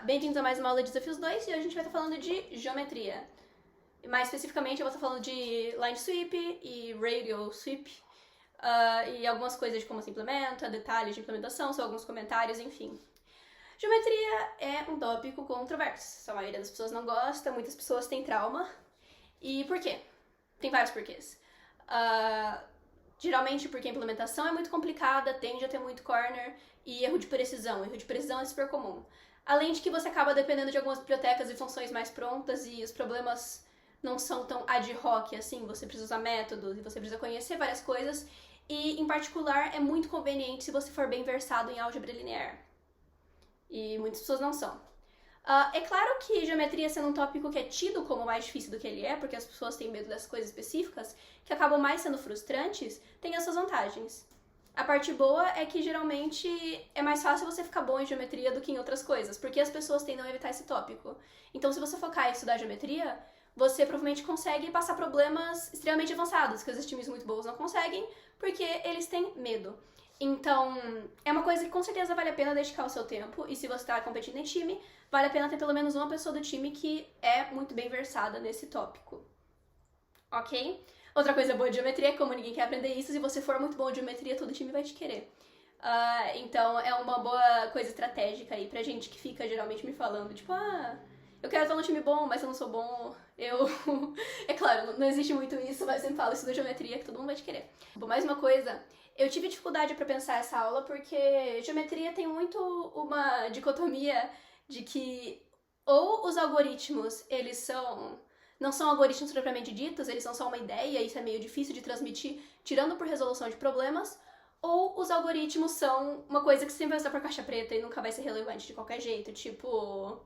Bem-vindos a mais uma aula de Desafios 2 e hoje a gente vai estar falando de geometria. Mais especificamente, eu vou estar falando de line sweep e radial sweep e algumas coisas de como se implementa, detalhes de implementação, são alguns comentários, enfim. Geometria é um tópico controverso. A maioria das pessoas não gosta, muitas pessoas têm trauma. E por quê? Tem vários porquês. Geralmente porque a implementação é muito complicada, tende a ter muito corner e erro de precisão. Erro de precisão é super comum. Além de que você acaba dependendo de algumas bibliotecas e funções mais prontas e os problemas não são tão ad hoc assim, você precisa usar métodos e você precisa conhecer várias coisas e, em particular, é muito conveniente se você for bem versado em álgebra linear. E muitas pessoas não são. É claro que geometria sendo um tópico que é tido como mais difícil do que ele é, porque as pessoas têm medo dessas coisas específicas, que acabam mais sendo frustrantes, tem as suas vantagens. A parte boa é que geralmente é mais fácil você ficar bom em geometria do que em outras coisas, porque as pessoas tendem a evitar esse tópico. Então, se você focar em estudar geometria, você provavelmente consegue passar problemas extremamente avançados, que os times muito bons não conseguem, porque eles têm medo. Então, é uma coisa que com certeza vale a pena dedicar o seu tempo, e se você está competindo em time, vale a pena ter pelo menos uma pessoa do time que é muito bem versada nesse tópico. Ok? Outra coisa boa de geometria é como ninguém quer aprender isso, se você for muito bom de geometria, todo time vai te querer. Então, é uma boa coisa estratégica aí pra gente que fica geralmente me falando, tipo, eu quero estar num time bom, mas eu não sou bom, É claro, não existe muito isso, mas eu sempre falo isso da geometria, que todo mundo vai te querer. Bom, mais uma coisa, eu tive dificuldade pra pensar essa aula porque geometria tem muito uma dicotomia de que ou os algoritmos, eles não são algoritmos propriamente ditos, eles são só uma ideia, isso é meio difícil de transmitir, tirando por resolução de problemas, ou os algoritmos são uma coisa que sempre vai usar por caixa preta e nunca vai ser relevante de qualquer jeito, tipo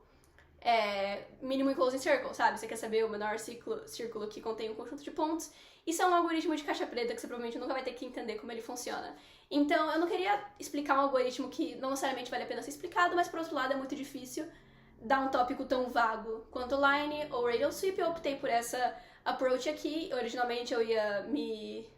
minimum closing circle, sabe? Você quer saber o menor círculo que contém um conjunto de pontos. Isso é um algoritmo de caixa preta que você provavelmente nunca vai ter que entender como ele funciona. Então, eu não queria explicar um algoritmo que não necessariamente vale a pena ser explicado, mas por outro lado é muito difícil dar um tópico tão vago quanto line ou radial sweep. Eu optei por essa approach aqui. Originalmente eu ia me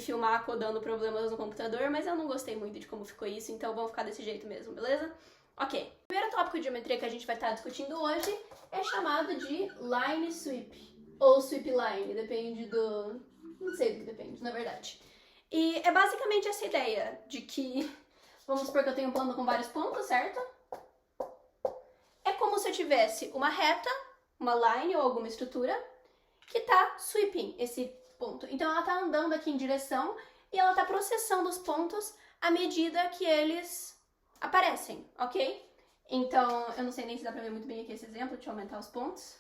filmar codando problemas no computador, mas eu não gostei muito de como ficou isso, então vamos ficar desse jeito mesmo, beleza? Ok. O primeiro tópico de geometria que a gente vai estar discutindo hoje é chamado de line sweep, ou sweep line, depende do... não sei do que depende, na verdade. E é basicamente essa ideia de que, vamos supor que eu tenho um plano com vários pontos, certo? É como se eu tivesse uma reta, uma line ou alguma estrutura, que tá sweeping esse ponto. Então ela tá andando aqui em direção e ela tá processando os pontos à medida que eles aparecem, ok? Então, eu não sei nem se dá pra ver muito bem aqui esse exemplo, deixa eu aumentar os pontos.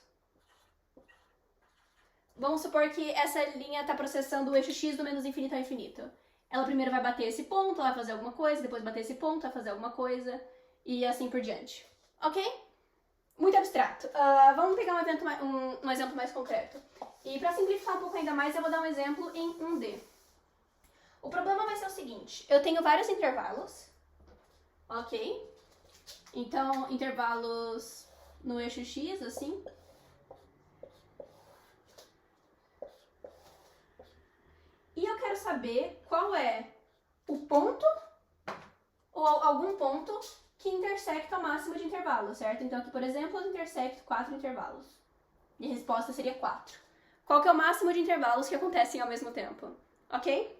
Vamos supor que essa linha tá processando o eixo x do menos infinito ao infinito. Ela primeiro vai bater esse ponto, ela vai fazer alguma coisa, depois bater esse ponto, vai fazer alguma coisa, e assim por diante. Ok? Muito abstrato. Vamos pegar um exemplo mais concreto. E pra simplificar um pouco ainda mais, eu vou dar um exemplo em 1D. O problema vai ser o seguinte, eu tenho vários intervalos, ok? Então, intervalos no eixo x, assim. E eu quero saber qual é o ponto, ou algum ponto, que intersecta o máximo de intervalos, certo? Então aqui, por exemplo, eu intersecto 4 intervalos. E a resposta seria 4. Qual que é o máximo de intervalos que acontecem ao mesmo tempo? Ok?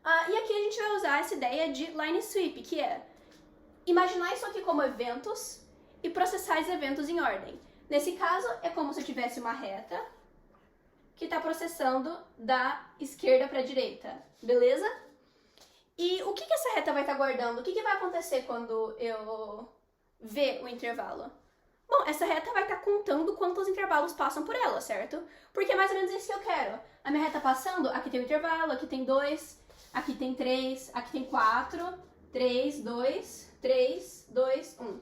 E aqui a gente vai usar essa ideia de line sweep, que é imaginar isso aqui como eventos e processar esses eventos em ordem. Nesse caso, é como se eu tivesse uma reta que está processando da esquerda para a direita, beleza? E o que essa reta vai estar guardando? O que vai acontecer quando eu ver o intervalo? Bom, essa reta vai estar contando quantos intervalos passam por ela, certo? Porque é mais ou menos isso que eu quero. A minha reta passando, aqui tem um intervalo, aqui tem 2, aqui tem 3, aqui tem 4, 3, 2, 3, 2, 1.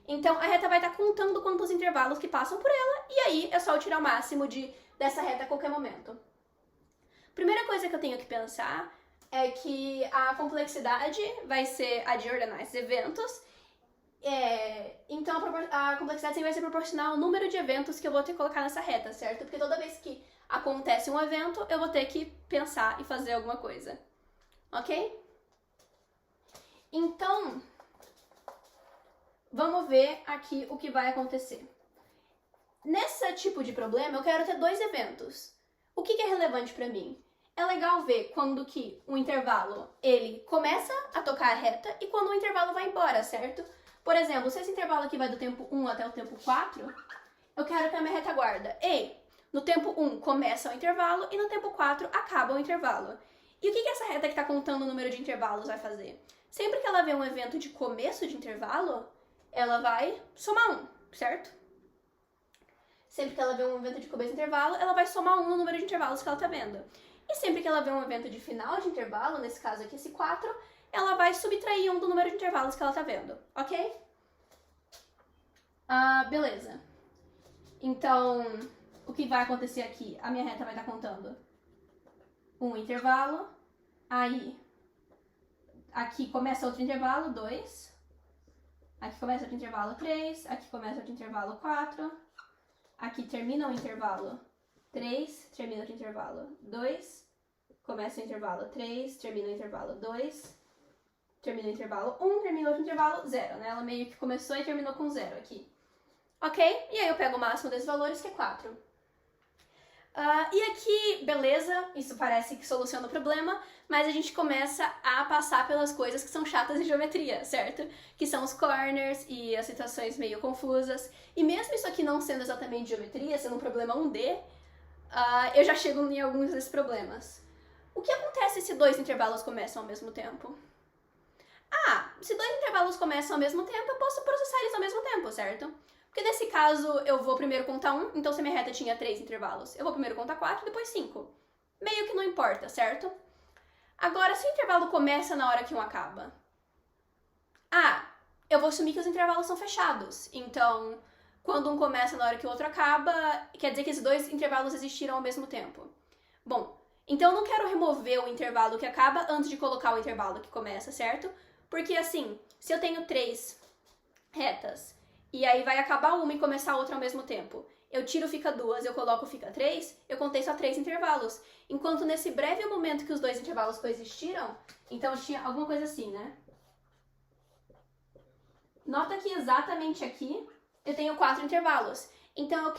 Então, a reta vai estar contando quantos intervalos que passam por ela, e aí é só eu tirar o máximo dessa reta a qualquer momento. Primeira coisa que eu tenho que pensar é que a complexidade vai ser a de ordenar esses eventos. Então, a complexidade sempre vai ser proporcional ao número de eventos que eu vou ter que colocar nessa reta, certo? Porque toda vez que acontece um evento, eu vou ter que pensar e fazer alguma coisa. Ok? Então, vamos ver aqui o que vai acontecer. Nesse tipo de problema, eu quero ter dois eventos. O que é relevante para mim? É legal ver quando que o intervalo ele começa a tocar a reta e quando o intervalo vai embora, certo? Por exemplo, se esse intervalo aqui vai do tempo 1 até o tempo 4, eu quero ter a minha retaguarda. No tempo 1 começa o intervalo e no tempo 4 acaba o intervalo. E o que essa reta que está contando o número de intervalos vai fazer? Sempre que ela vê um evento de começo de intervalo, ela vai somar 1, certo? Sempre que ela vê um evento de começo de intervalo, ela vai somar 1 no número de intervalos que ela está vendo. E sempre que ela vê um evento de final de intervalo, nesse caso aqui esse 4, ela vai subtrair 1 do número de intervalos que ela está vendo, ok? Beleza. Então, o que vai acontecer aqui? A minha reta vai estar contando um intervalo, aí aqui começa outro intervalo, 2, aqui começa outro intervalo, 3, aqui começa outro intervalo, 4, aqui termina o intervalo 3, termina outro intervalo 2, começa o intervalo 3, termina o intervalo 2, termina o intervalo 1, termina outro intervalo 0, né? Ela meio que começou e terminou com 0 aqui. Ok? E aí eu pego o máximo desses valores, que é 4. E aqui, beleza, isso parece que soluciona o problema, mas a gente começa a passar pelas coisas que são chatas de geometria, certo? Que são os corners e as situações meio confusas. E mesmo isso aqui não sendo exatamente geometria, sendo um problema 1D, eu já chego em alguns desses problemas. O que acontece se dois intervalos começam ao mesmo tempo? Se dois intervalos começam ao mesmo tempo, eu posso processar eles ao mesmo tempo, certo? Porque nesse caso, eu vou primeiro contar 1, então se a minha reta tinha 3 intervalos, eu vou primeiro contar 4 e depois 5. Meio que não importa, certo? Agora, se o intervalo começa na hora que um acaba, eu vou assumir que os intervalos são fechados. Então, quando um começa na hora que o outro acaba, quer dizer que esses dois intervalos existiram ao mesmo tempo. Bom, então eu não quero remover o intervalo que acaba antes de colocar o intervalo que começa, certo? Porque assim, se eu tenho 3 retas, e aí vai acabar uma e começar outra ao mesmo tempo. Eu tiro fica 2, eu coloco fica 3, eu contei só 3 intervalos. Enquanto nesse breve momento que os dois intervalos coexistiram, então tinha alguma coisa assim, né? Nota que exatamente aqui eu tenho 4 intervalos. Então eu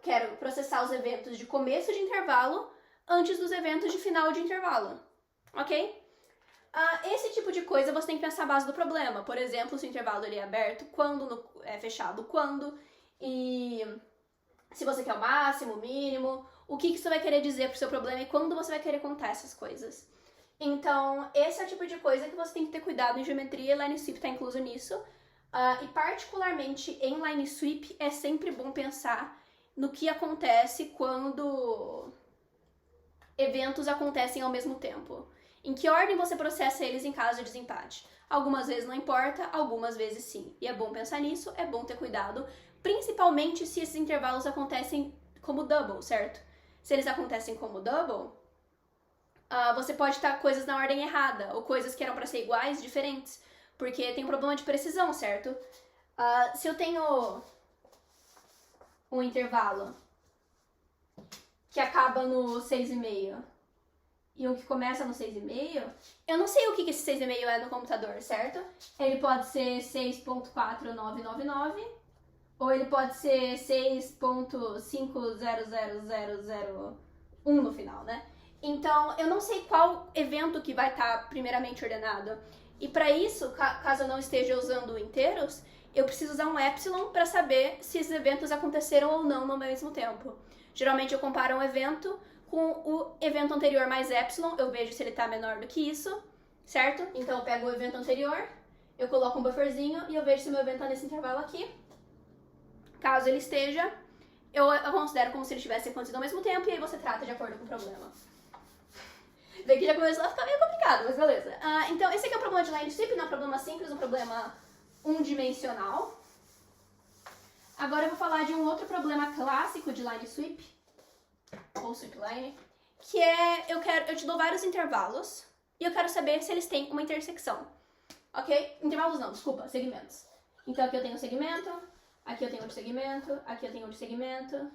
quero processar os eventos de começo de intervalo antes dos eventos de final de intervalo. Ok? Esse tipo de coisa você tem que pensar a base do problema. Por exemplo, se o intervalo ele é aberto, quando, é fechado, quando, e se você quer o máximo, o mínimo, o que você vai querer dizer pro seu problema e quando você vai querer contar essas coisas. Então, esse é o tipo de coisa que você tem que ter cuidado em geometria, e Line Sweep está incluso nisso. E particularmente em Line Sweep é sempre bom pensar no que acontece quando eventos acontecem ao mesmo tempo. Em que ordem você processa eles em caso de desempate? Algumas vezes não importa, algumas vezes sim. E é bom pensar nisso, é bom ter cuidado, principalmente se esses intervalos acontecem como double, certo? Se eles acontecem como double, você pode estar coisas na ordem errada, ou coisas que eram para ser iguais, diferentes, porque tem um problema de precisão, certo? Se eu tenho um intervalo que acaba no 6,5 e um que começa no 6,5, eu não sei o que esse 6,5 é no computador, certo? Ele pode ser 6.4999, ou ele pode ser 6.500001 no final, né? Então, eu não sei qual evento que vai estar primeiramente ordenado. E para isso, caso eu não esteja usando inteiros, eu preciso usar um epsilon para saber se esses eventos aconteceram ou não no mesmo tempo. Geralmente eu comparo um evento com o evento anterior mais epsilon, eu vejo se ele está menor do que isso, certo? Então eu pego o evento anterior, eu coloco um bufferzinho e eu vejo se o meu evento está nesse intervalo aqui. Caso ele esteja, eu considero como se ele tivesse acontecido ao mesmo tempo e aí você trata de acordo com o problema. Vê que já começou a ficar meio complicado, mas beleza. Então esse aqui é o problema de Line Sweep, não é um problema simples, um problema unidimensional. Agora eu vou falar de um outro problema clássico de Line Sweep, ou Sweep Line, que é, eu te dou vários intervalos e eu quero saber se eles têm uma intersecção, ok? Intervalos não, desculpa, segmentos. Então aqui eu tenho um segmento, aqui eu tenho outro segmento, aqui eu tenho outro segmento,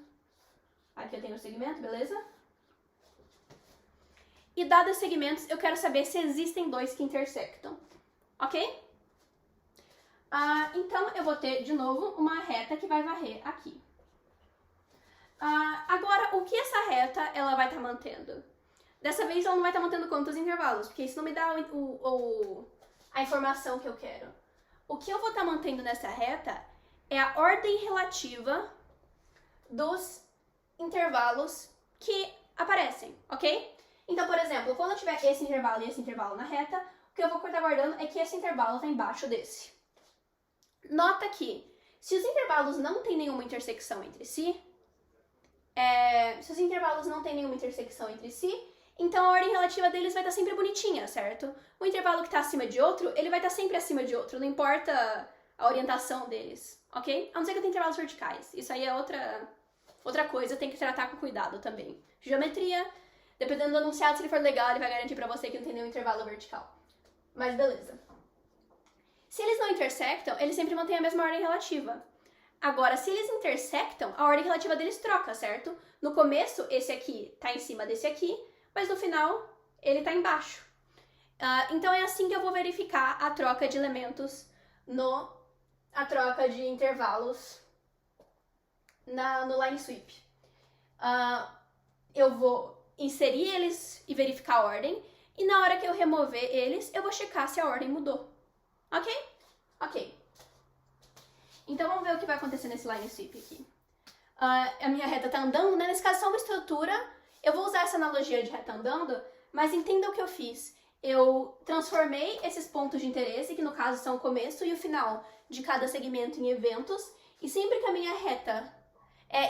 aqui eu tenho outro segmento, beleza? E dados os segmentos, eu quero saber se existem dois que intersectam, ok? Então, eu vou ter, de novo, uma reta que vai varrer aqui. Agora, o que essa reta ela vai estar mantendo? Dessa vez, ela não vai estar mantendo quantos intervalos, porque isso não me dá a informação que eu quero. O que eu vou estar mantendo nessa reta é a ordem relativa dos intervalos que aparecem, ok? Então, por exemplo, quando eu tiver esse intervalo e esse intervalo na reta, o que eu vou estar guardando é que esse intervalo está embaixo desse. Nota que, se os intervalos não têm nenhuma intersecção entre si, então a ordem relativa deles vai estar sempre bonitinha, certo? O intervalo que está acima de outro, ele vai estar sempre acima de outro, não importa a orientação deles, ok? A não ser que eu tenha intervalos verticais. Isso aí é outra coisa, tem que tratar com cuidado também. Geometria, dependendo do enunciado, se ele for legal, ele vai garantir pra você que não tem nenhum intervalo vertical. Mas beleza. Se eles não intersectam, eles sempre mantêm a mesma ordem relativa. Agora, se eles intersectam, a ordem relativa deles troca, certo? No começo, esse aqui tá em cima desse aqui, mas no final, ele tá embaixo. Então é assim que eu vou verificar a troca de elementos a troca de intervalos no line sweep. Eu vou inserir eles e verificar a ordem, e na hora que eu remover eles, eu vou checar se a ordem mudou. Ok? Ok. Então vamos ver o que vai acontecer nesse line sweep aqui. A minha reta tá andando, né? Nesse caso, só uma estrutura. Eu vou usar essa analogia de reta andando, mas entenda o que eu fiz. Eu transformei esses pontos de interesse, que no caso são o começo e o final de cada segmento, em eventos, e sempre que a minha reta...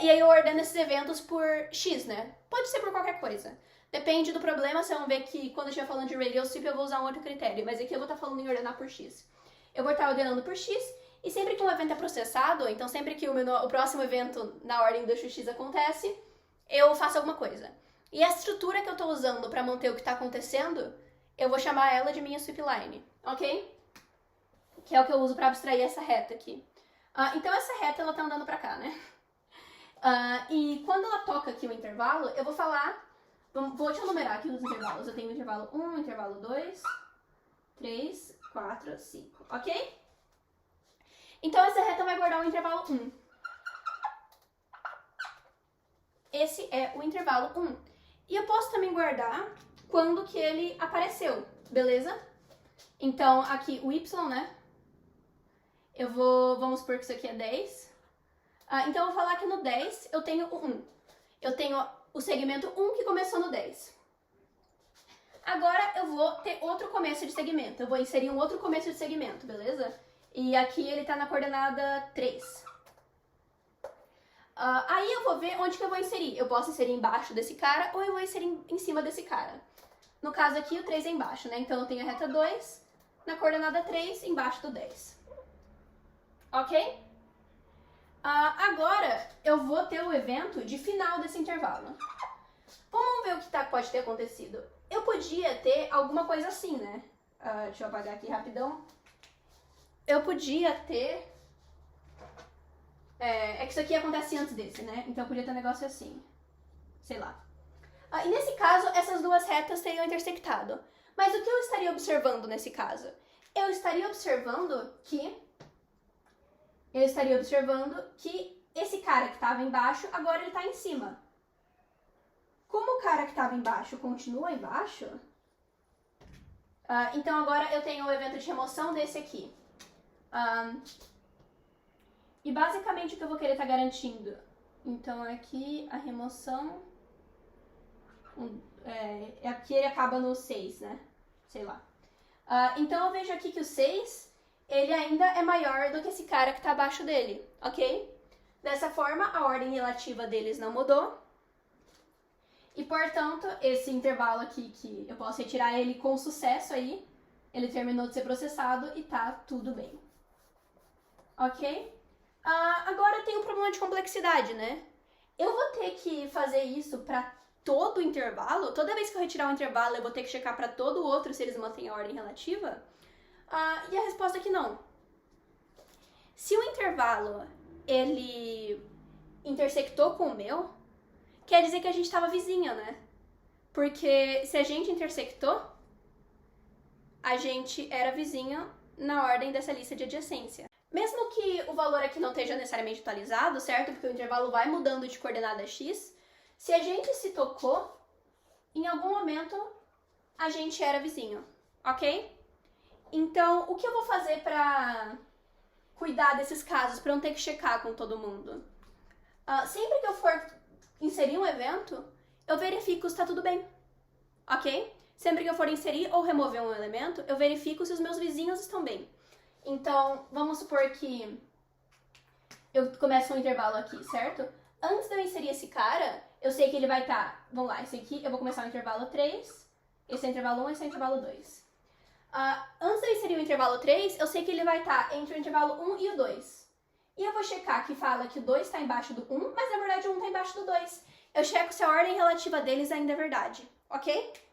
e aí eu ordeno esses eventos por X, né? Pode ser por qualquer coisa. Depende do problema, vocês vão ver que quando eu estiver falando de radial sweep eu vou usar um outro critério, mas aqui eu vou estar falando em ordenar por X. Eu vou estar ordenando por X, e sempre que um evento é processado, então sempre que o próximo evento na ordem do XX acontece, eu faço alguma coisa. E a estrutura que eu estou usando para manter o que está acontecendo, eu vou chamar ela de minha sweep line, ok? Que é o que eu uso para abstrair essa reta aqui. Então essa reta ela tá andando para cá, né? E quando ela toca aqui o intervalo, eu vou falar... Vou te enumerar aqui os intervalos. Eu tenho o intervalo 1, intervalo 2, 3, 4, 5, ok? Então essa reta vai guardar o intervalo 1. Esse é o intervalo 1. E eu posso também guardar quando que ele apareceu, beleza? Então aqui o y, né? Vamos supor que isso aqui é 10. Então eu vou falar que no 10 eu tenho o 1. Eu tenho o segmento 1 que começou no 10. Agora eu vou ter outro começo de segmento. Eu vou inserir um outro começo de segmento, beleza? E aqui ele tá na coordenada 3. Aí eu vou ver onde que eu vou inserir. Eu posso inserir embaixo desse cara ou eu vou inserir em cima desse cara. No caso aqui, o 3 é embaixo, né? Então eu tenho a reta 2 na coordenada 3 embaixo do 10. Ok? Agora eu vou ter o evento de final desse intervalo. Vamos ver o que pode ter acontecido. Eu podia ter alguma coisa assim, né? Deixa eu apagar aqui rapidão. Eu podia ter... que isso aqui acontece antes desse, né? Então eu podia ter um negócio assim. Sei lá. E nesse caso, essas duas retas teriam intersectado. Mas o que eu estaria observando nesse caso? Eu estaria observando que esse cara que estava embaixo, agora ele está em cima. Como o cara que estava embaixo continua embaixo, então agora eu tenho o evento de remoção desse aqui. E basicamente o que eu vou querer estar garantindo? Então aqui a remoção... aqui ele acaba no 6, né? Sei lá. Então eu vejo aqui que o 6... ele ainda é maior do que esse cara que está abaixo dele, ok? Dessa forma, a ordem relativa deles não mudou. E, portanto, esse intervalo aqui, que eu posso retirar ele com sucesso aí, ele terminou de ser processado e tá tudo bem. Ok? Agora eu tenho um problema de complexidade, né? Eu vou ter que fazer isso para todo o intervalo? Toda vez que eu retirar um intervalo, eu vou ter que checar para todo o outro se eles mantêm a ordem relativa? E a resposta é que não. Se o intervalo, ele intersectou com o meu, quer dizer que a gente estava vizinha, né? Porque se a gente intersectou, a gente era vizinha na ordem dessa lista de adjacência. Mesmo que o valor aqui não esteja necessariamente atualizado, certo? Porque o intervalo vai mudando de coordenada x, se a gente se tocou, em algum momento a gente era vizinho, ok? Então, o que eu vou fazer pra cuidar desses casos, pra não ter que checar com todo mundo? Sempre que eu for inserir um evento, eu verifico se tá tudo bem, ok? Sempre que eu for inserir ou remover um elemento, eu verifico se os meus vizinhos estão bem. Então, vamos supor que eu começo um intervalo aqui, certo? Antes de eu inserir esse cara, eu sei que ele vai estar... Vamos lá, esse aqui eu vou começar o intervalo 3, esse é o intervalo 1, esse é o intervalo 2. Antes de eu inserir o intervalo 3, eu sei que ele vai estar entre o intervalo 1 e o 2. E eu vou checar que fala que o 2 está embaixo do 1, mas na verdade o 1 está embaixo do 2. Eu checo se a ordem relativa deles ainda é verdade, ok?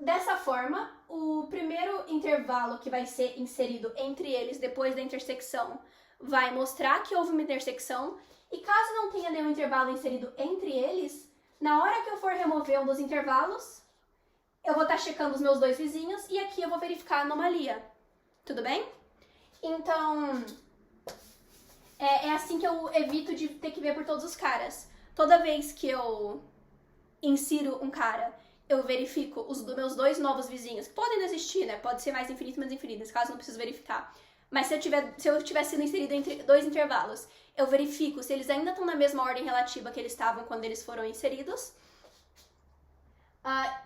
Dessa forma, o primeiro intervalo que vai ser inserido entre eles depois da intersecção vai mostrar que houve uma intersecção, e caso não tenha nenhum intervalo inserido entre eles, na hora que eu for remover um dos intervalos, eu vou estar checando os meus dois vizinhos e aqui eu vou verificar a anomalia. Tudo bem? Então, é assim que eu evito de ter que ver por todos os caras. Toda vez que eu insiro um cara, eu verifico os meus dois novos vizinhos, que podem não existir, né? Pode ser mais infinito, menos infinito, nesse caso não preciso verificar. Mas se eu tiver sido inserido entre dois intervalos, eu verifico se eles ainda estão na mesma ordem relativa que eles estavam quando eles foram inseridos.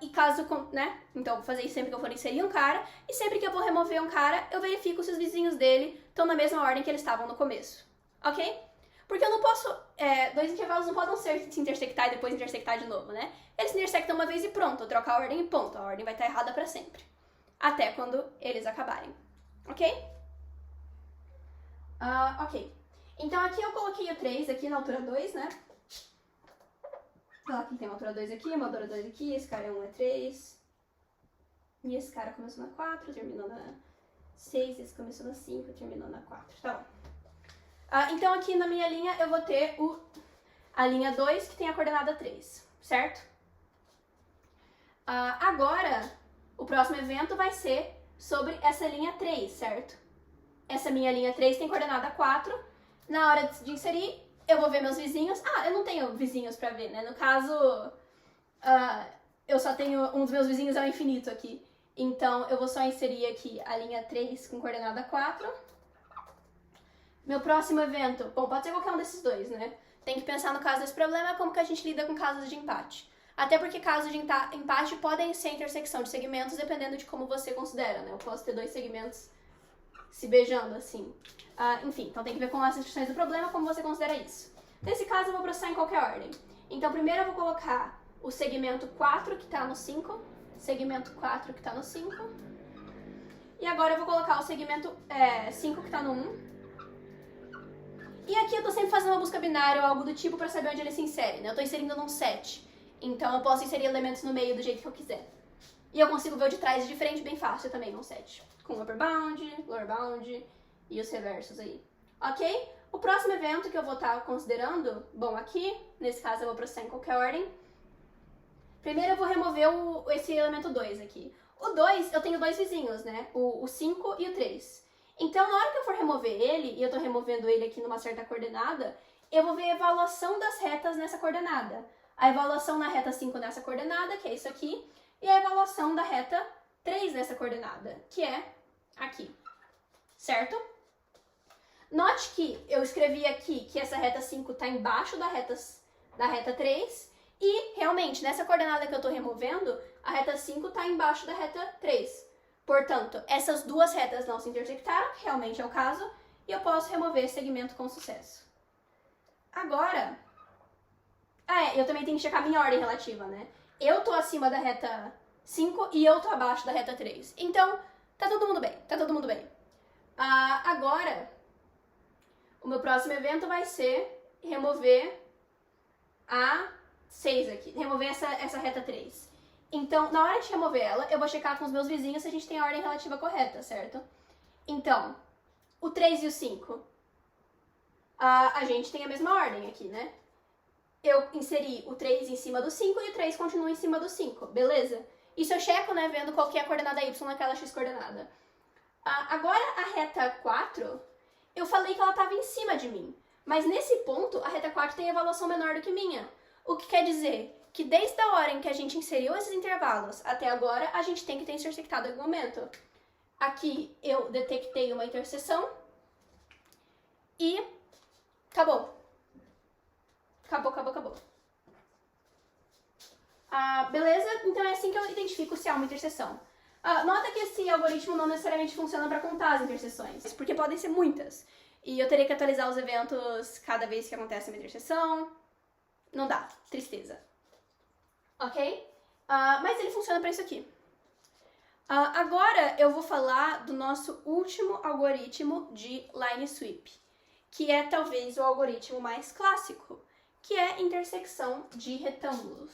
E caso, né? Então, vou fazer isso sempre que eu for inserir um cara. E sempre que eu vou remover um cara, eu verifico se os vizinhos dele estão na mesma ordem que eles estavam no começo. Ok? Porque eu não posso... dois intervalos não podem se intersectar e depois intersectar de novo, né? Eles se intersectam uma vez e pronto. Eu troco a ordem e ponto. A ordem vai estar errada pra sempre. Até quando eles acabarem. Ok? Ok. Então aqui eu coloquei o 3 aqui na altura 2, né? Aqui tem uma altura 2 aqui, uma altura 2 aqui, esse cara é 1, é 3. E esse cara começou na 4, terminou na 6, esse começou na 5, terminou na 4. Tá bom. Então aqui na minha linha eu vou ter a linha 2 que tem a coordenada 3, certo? Agora, o próximo evento vai ser sobre essa linha 3, certo? Essa minha linha 3 tem coordenada 4. Na hora de inserir, eu vou ver meus vizinhos. Eu não tenho vizinhos pra ver, né? No caso, eu só tenho... Um dos meus vizinhos é o infinito aqui. Então, eu vou só inserir aqui a linha 3 com coordenada 4. Meu próximo evento... Bom, pode ser qualquer um desses dois, né? Tem que pensar no caso desse problema, como que a gente lida com casos de empate. Até porque casos de empate podem ser intersecção de segmentos, dependendo de como você considera, né? Eu posso ter dois segmentos se beijando, assim. Enfim, então tem que ver com as instruções do problema, como você considera isso. Nesse caso, eu vou processar em qualquer ordem. Então, primeiro eu vou colocar o segmento 4, que está no 5. Segmento 4, que está no 5. E agora eu vou colocar o segmento 5, que está no 1. E aqui eu tô sempre fazendo uma busca binária ou algo do tipo para saber onde ele se insere, né? Eu tô inserindo num set. Então eu posso inserir elementos no meio do jeito que eu quiser. E eu consigo ver o de trás e de frente bem fácil também num set. Com upper bound, lower bound e os reversos aí. Ok? O próximo evento que eu vou estar considerando, bom, aqui, nesse caso eu vou processar em qualquer ordem. Primeiro eu vou remover esse elemento 2 aqui. O 2, eu tenho dois vizinhos, né? O 5 e o 3. Então, na hora que eu for remover ele, e eu tô removendo ele aqui numa certa coordenada, eu vou ver a evaluação das retas nessa coordenada. A evaluação na reta 5 nessa coordenada, que é isso aqui, e a evaluação da reta 3 nessa coordenada, que é aqui. Certo? Note que eu escrevi aqui que essa reta 5 está embaixo da reta 3, e realmente, nessa coordenada que eu estou removendo, a reta 5 está embaixo da reta 3. Portanto, essas duas retas não se intersectaram, que realmente é o caso, e eu posso remover esse segmento com sucesso. Agora, eu também tenho que checar a minha ordem relativa, né? Eu tô acima da reta 5 e eu tô abaixo da reta 3. Então, tá todo mundo bem, tá todo mundo bem. Agora, o meu próximo evento vai ser remover a 6 aqui, remover essa reta 3. Então, na hora de remover ela, eu vou checar com os meus vizinhos se a gente tem a ordem relativa correta, certo? Então, o 3 e o 5, a gente tem a mesma ordem aqui, né? Eu inseri o 3 em cima do 5 e o 3 continua em cima do 5, beleza? Isso eu checo, né, vendo qual que é a coordenada y naquela x coordenada. Agora a reta 4, eu falei que ela estava em cima de mim. Mas nesse ponto, a reta 4 tem evaluação menor do que minha. O que quer dizer que desde a hora em que a gente inseriu esses intervalos até agora, a gente tem que ter intersectado em algum momento. Aqui eu detectei uma interseção e acabou. Acabou. Beleza? Então é assim que eu identifico se há uma interseção. Nota que esse algoritmo não necessariamente funciona para contar as interseções, porque podem ser muitas. E eu teria que atualizar os eventos cada vez que acontece uma interseção. Não dá. Tristeza. Ok? Mas ele funciona para isso aqui. Agora eu vou falar do nosso último algoritmo de line sweep, que é talvez o algoritmo mais clássico, que é intersecção de retângulos.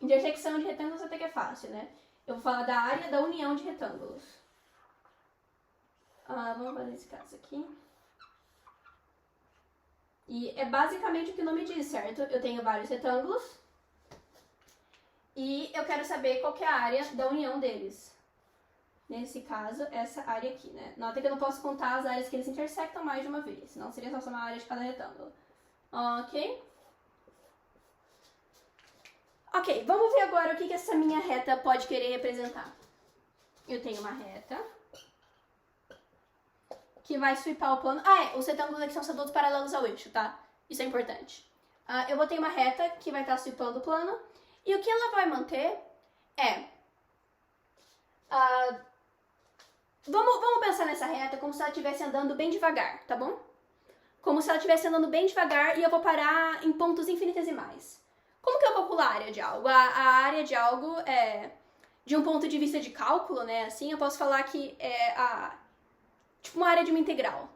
Intersecção de retângulos até que é fácil, né? Eu vou falar da área da união de retângulos. Vamos fazer esse caso aqui. E é basicamente o que o nome diz, certo? Eu tenho vários retângulos e eu quero saber qual que é a área da união deles. Nesse caso, essa área aqui, né? Nota que eu não posso contar as áreas que eles intersectam mais de uma vez, senão seria só somar a área de cada retângulo. Ok? Ok, vamos ver agora o que essa minha reta pode querer representar. Eu tenho uma reta que vai sweepar o plano. Os retângulos aqui são todos paralelos ao eixo, tá? Isso é importante. Eu vou ter uma reta que vai estar sweepando o plano. E o que ela vai manter é... Vamos pensar nessa reta como se ela estivesse andando bem devagar, tá bom? Como se ela estivesse andando bem devagar e eu vou parar em pontos infinitesimais. Como que eu calculo a área de algo? A área de algo é... De um ponto de vista de cálculo, né? Assim, eu posso falar que é tipo uma área de uma integral.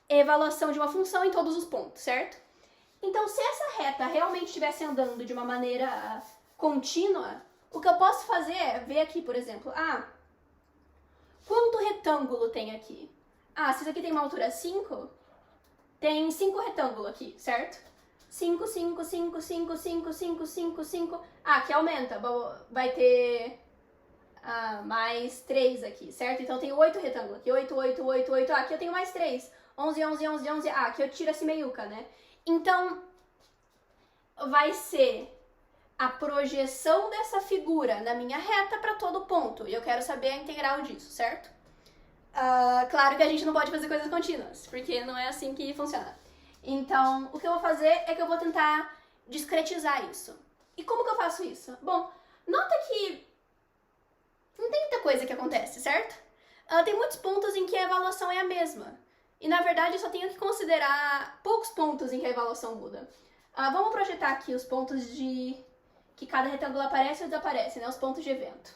É a evaluação de uma função em todos os pontos, certo? Então, se essa reta realmente estivesse andando de uma maneira contínua, o que eu posso fazer é ver aqui, por exemplo, quanto retângulo tem aqui? Se isso aqui tem uma altura 5, tem 5 retângulos aqui, certo? 5, 5, 5, 5, 5, 5, 5, 5. Aqui aumenta, vai ter mais 3 aqui, certo? Então eu tenho 8 retângulos aqui, 8, 8, 8, 8. Aqui eu tenho mais 3, 11, 11, 11, 11. Aqui eu tiro esse meiuca, né? Então, vai ser a projeção dessa figura na minha reta para todo ponto. E eu quero saber a integral disso, certo? Claro que a gente não pode fazer coisas contínuas, porque não é assim que funciona. Então, o que eu vou fazer é que eu vou tentar discretizar isso. E como que eu faço isso? Bom, nota que não tem muita coisa que acontece, certo? Tem muitos pontos em que a evaluação é a mesma. E, na verdade, eu só tenho que considerar poucos pontos em que a evaluação muda. Vamos projetar aqui os pontos de que cada retângulo aparece ou desaparece, né? Os pontos de evento.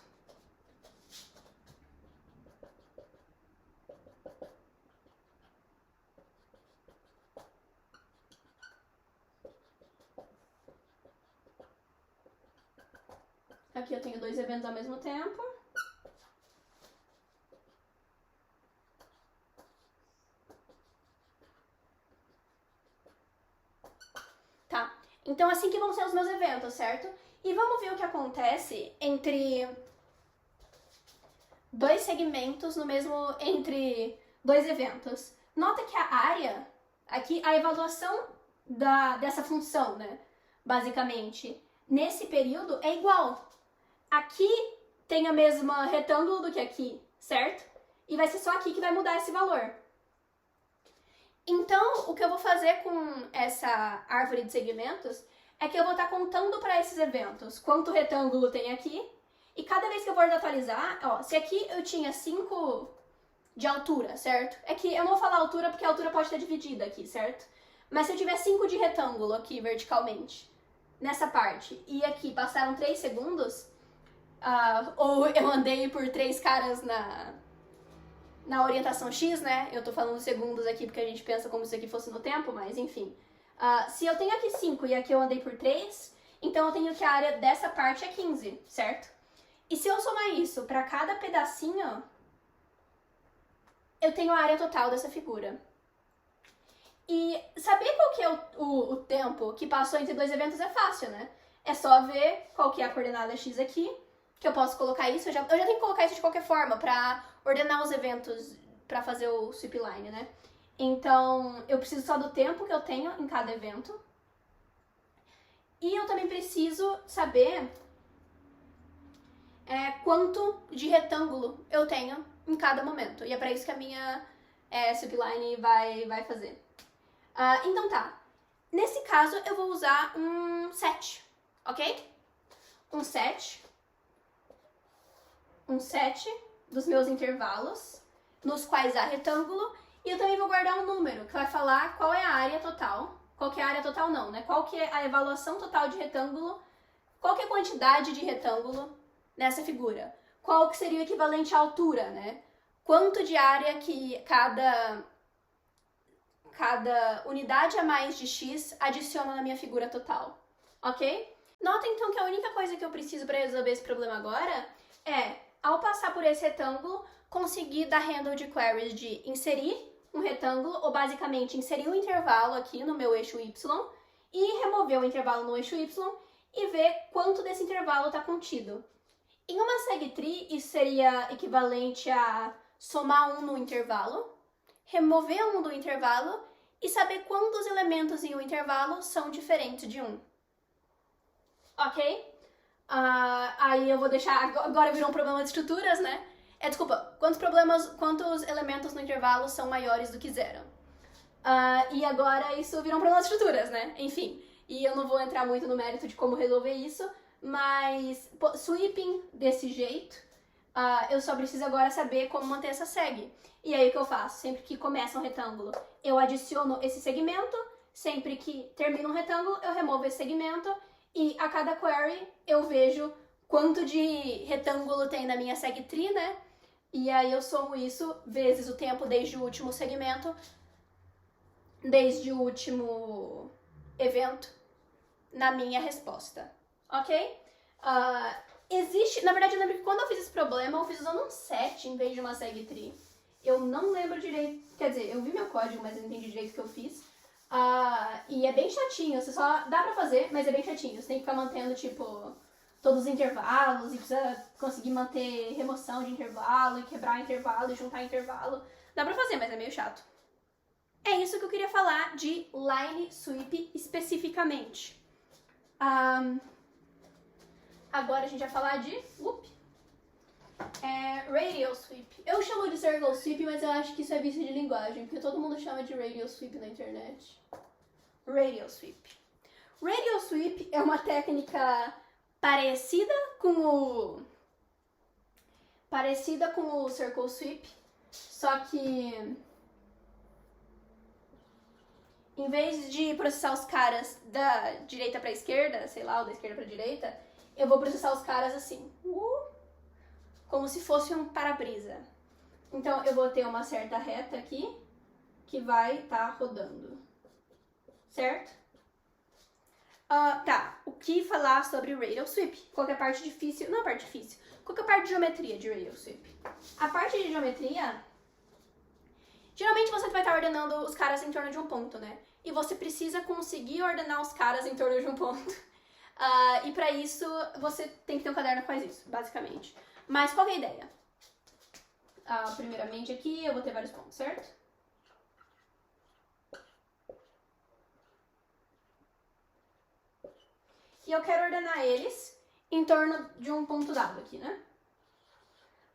Aqui eu tenho 2 eventos ao mesmo tempo. Tá, então assim que vão ser os meus eventos, certo? E vamos ver o que acontece entre 2 segmentos entre 2 eventos. Nota que a área, aqui a evaluação dessa função, né? Basicamente, nesse período é igual. Aqui tem a mesma retângulo do que aqui, certo? E vai ser só aqui que vai mudar esse valor. Então, o que eu vou fazer com essa árvore de segmentos é que eu vou estar contando para esses eventos quanto retângulo tem aqui. E cada vez que eu for atualizar, se aqui eu tinha 5 de altura, certo? É que eu não vou falar altura porque a altura pode estar dividida aqui, certo? Mas se eu tiver 5 de retângulo aqui verticalmente, nessa parte, e aqui passaram 3 segundos, ou eu andei por 3 caras na orientação X, né? Eu tô falando segundos aqui porque a gente pensa como se aqui fosse no tempo, mas enfim. Se eu tenho aqui 5 e aqui eu andei por 3, então eu tenho que a área dessa parte é 15, certo? E se eu somar isso para cada pedacinho, eu tenho a área total dessa figura. E saber qual que é o tempo que passou entre 2 eventos é fácil, né? é só ver qual que é a coordenada x aqui, que eu posso colocar isso, eu já tenho que colocar isso de qualquer forma pra ordenar os eventos pra fazer o sweep line, né? Então, eu preciso só do tempo que eu tenho em cada evento. E eu também preciso saber quanto de retângulo eu tenho em cada momento. E é pra isso que a minha sweep line vai fazer. Então tá. Nesse caso, eu vou usar um set, ok? Um set dos meus intervalos, nos quais há retângulo, e eu também vou guardar um número, que vai falar qual é a área total. Qual que é a área total não, né? Qual que é a evaluação total de retângulo, qual que é a quantidade de retângulo nessa figura. Qual que seria o equivalente à altura, né? Quanto de área que cada unidade a mais de x adiciona na minha figura total, ok? Nota então que a única coisa que eu preciso para resolver esse problema agora é, ao passar por esse retângulo, conseguir dar handle de queries de inserir um retângulo, ou basicamente inserir um intervalo aqui no meu eixo y, e remover o intervalo no eixo y, e ver quanto desse intervalo está contido. Em uma segtree, isso seria equivalente a somar 1 no intervalo, remover 1 do intervalo, e saber quantos elementos em um intervalo são diferentes de 1. Ok? Aí eu vou deixar... Agora virou um problema de estruturas, né? Desculpa, quantos elementos no intervalo são maiores do que 0? E agora isso virou um problema de estruturas, né? Enfim, e eu não vou entrar muito no mérito de como resolver isso, mas sweeping desse jeito, eu só preciso agora saber como manter essa seg. E aí o que eu faço? Sempre que começa um retângulo, eu adiciono esse segmento, sempre que termina um retângulo, eu removo esse segmento, e a cada query eu vejo quanto de retângulo tem na minha segtree, né? E aí eu somo isso vezes o tempo desde o último segmento, desde o último evento, na minha resposta, ok? Na verdade, eu lembro que quando eu fiz esse problema, eu fiz usando um set em vez de uma segtree. Eu não lembro direito, quer dizer, eu vi meu código, mas eu não entendi direito o que eu fiz. E é bem chatinho, você só dá pra fazer, mas é bem chatinho. Você tem que ficar mantendo, tipo, todos os intervalos, e precisa conseguir manter remoção de intervalo, e quebrar intervalo, e juntar intervalo. Dá pra fazer, mas é meio chato. É isso que eu queria falar de line sweep especificamente. Agora a gente vai falar de radial sweep. Eu chamo de circle sweep, mas eu acho que isso é vício de linguagem, porque todo mundo chama de radial sweep na internet. Radial sweep. Radial sweep é uma técnica parecida com o circle sweep, só que em vez de processar os caras da direita pra esquerda, sei lá, ou da esquerda pra direita, eu vou processar os caras assim, como se fosse um para-brisa. Então, eu vou ter uma certa reta aqui, que vai estar rodando. Certo? Tá, o que falar sobre radial sweep? Qual que é a parte difícil? Não a parte difícil. Qual que é a parte de geometria de radial sweep? A parte de geometria, geralmente você vai estar ordenando os caras em torno de um ponto, né? E você precisa conseguir ordenar os caras em torno de um ponto. E pra isso, você tem que ter um caderno que faz isso, basicamente. Mas qual que é a ideia? Primeiramente aqui, eu vou ter vários pontos, certo? E eu quero ordenar eles em torno de um ponto dado aqui, né?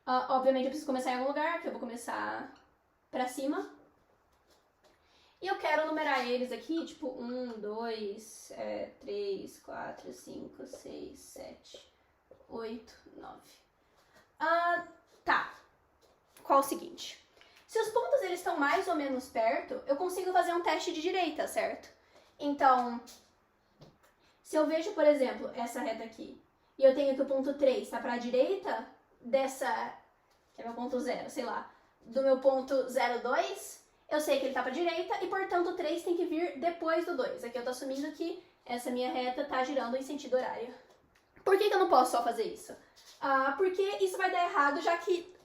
Obviamente eu preciso começar em algum lugar, que eu vou começar pra cima. E eu quero numerar eles aqui, tipo 1, 2, 3, 4, 5, 6, 7, 8, 9. Tá. Qual é o seguinte? Se os pontos eles estão mais ou menos perto, eu consigo fazer um teste de direita, certo? Então, se eu vejo, por exemplo, essa reta aqui, e eu tenho que o ponto 3 está para a direita dessa, que é meu ponto 0, sei lá, do meu ponto 0,2, eu sei que ele está para a direita e, portanto, o 3 tem que vir depois do 2. Aqui eu estou assumindo que essa minha reta está girando em sentido horário. Por que eu não posso só fazer isso? Porque isso vai dar errado, já que